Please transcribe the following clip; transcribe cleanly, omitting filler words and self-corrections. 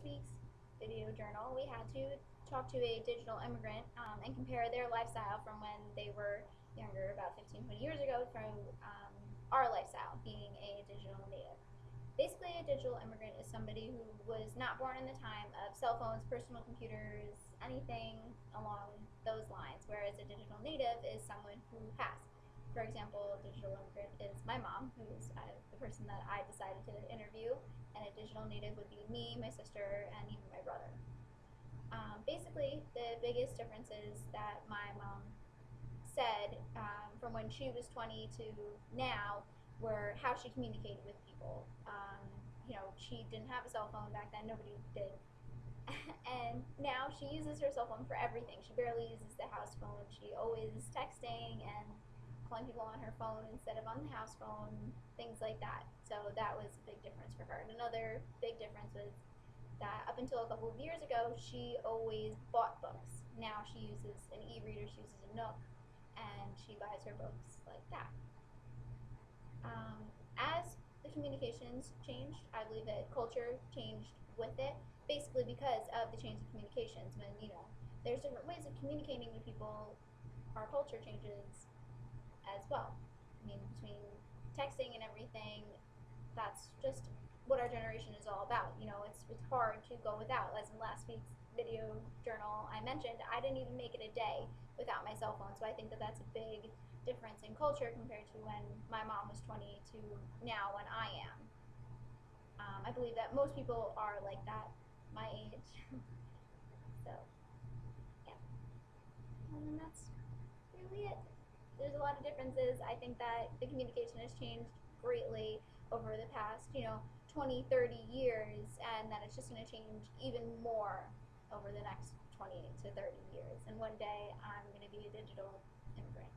week's video journal, we had to talk to a digital immigrant and compare their lifestyle from when they were younger, about 15, 20 years ago, from our lifestyle, being a digital native. Basically, a digital immigrant is somebody who was not born in the time of cell phones, personal computers, anything along those lines, whereas a digital native is someone who has. For example, a digital immigrant is my mom, who's the person that I decided to interview, and a digital native would be me, my sister, and even my brother. Basically, the biggest differences that my mom said from when she was 20 to now were how she communicated with people. She didn't have a cell phone back then, nobody did. And now she uses her cell phone for everything. She barely uses the house phone. She always is texting and calling people on her phone instead of on the house phone, things like that. So that was a big difference for her. And another big difference was that up until a couple of years ago, she always bought books. Now she uses an e-reader, she uses a Nook, and she buys her books like that. As the communications changed, I believe that culture changed with it, basically because of the change of communications. When, there's different ways of communicating with people, our culture changes as well. I mean, between texting and everything, that's just what our generation is all about. It's hard to go without. As in last week's video journal I mentioned, I didn't even make it a day without my cell phone. So I think that that's a big difference in culture compared to when my mom was 20 to now when I am. I believe that most people are like that, my age. So, yeah. And that's really it. There's a lot of differences. I think that the communication has changed greatly over the past, 20, 30 years, and that it's just going to change even more over the next 20 to 30 years. And one day I'm going to be a digital immigrant.